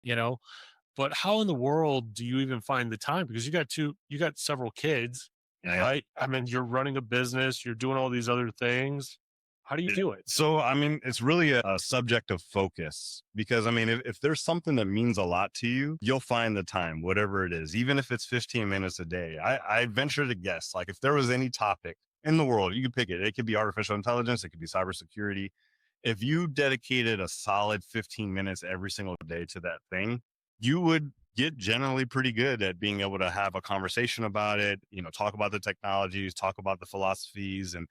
you know? But how in the world do you even find the time? Because you got several kids, Yeah. right? I mean, you're running a business, you're doing all these other things. How do you Yeah. do it? So, I mean, it's really a subject of focus because, I mean, if there's something that means a lot to you, you'll find the time, whatever it is, even if it's 15 minutes a day. I venture to guess, like, if there was any topic in the world, you could pick it. It could be artificial intelligence, it could be cybersecurity. If you dedicated a solid 15 minutes every single day to that thing, you would get generally pretty good at being able to have a conversation about it, talk about the technologies, talk about the philosophies, and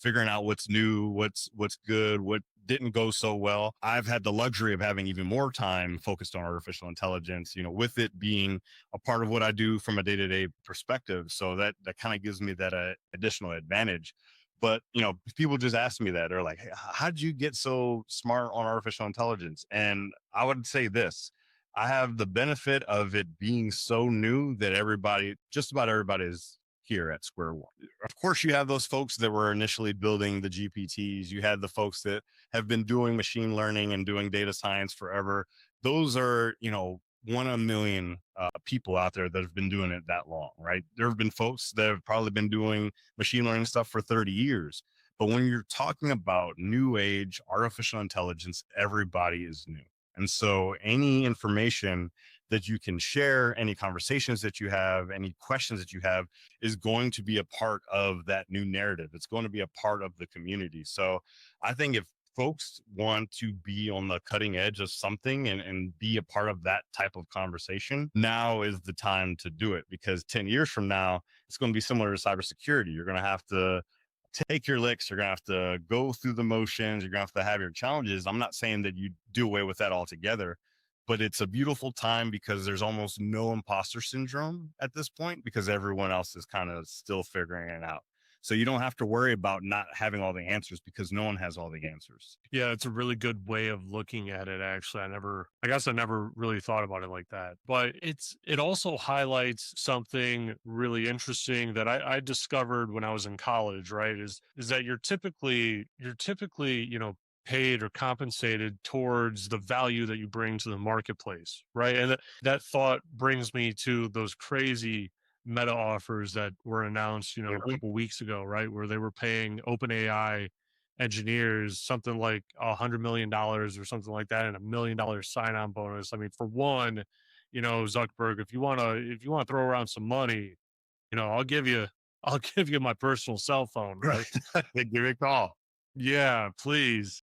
figuring out what's new, what's good, what didn't go so well. I've had the luxury of having even more time focused on artificial intelligence, with it being a part of what I do from a day-to-day perspective. So that kind of gives me that additional advantage. But people just ask me that. They're like, "Hey, how did you get so smart on artificial intelligence?" And I would say this: I have the benefit of it being so new that just about everybody is here at square one. Of course, you have those folks that were initially building the GPTs. You had the folks that have been doing machine learning and doing data science forever. Those are, one in a million people out there that have been doing it that long, right? There have been folks that have probably been doing machine learning stuff for 30 years. But when you're talking about new age artificial intelligence, everybody is new. And so any information that you can share, any conversations that you have, any questions that you have is going to be a part of that new narrative. It's going to be a part of the community. So I think if folks want to be on the cutting edge of something and be a part of that type of conversation, now is the time to do it, because 10 years from now, it's going to be similar to cybersecurity. You're going to have to take your licks. You're going to have to go through the motions. You're going to have your challenges. I'm not saying that you do away with that altogether, but it's a beautiful time because there's almost no imposter syndrome at this point because everyone else is kind of still figuring it out. So you don't have to worry about not having all the answers because no one has all the answers. Yeah, it's a really good way of looking at it, actually. I guess I never really thought about it like that. But it also highlights something really interesting that I discovered when I was in college, right? Is that you're typically, paid or compensated towards the value that you bring to the marketplace, right? And that thought brings me to those crazy meta offers that were announced, a Mhm. couple weeks ago, right? Where they were paying OpenAI engineers something like $100 million or something like that, and $1 million sign-on bonus. I mean, for one, Zuckerberg, if you want to throw around some money, I'll give you I'll give you my personal cell phone, right? Right. They give it a call. Yeah, please.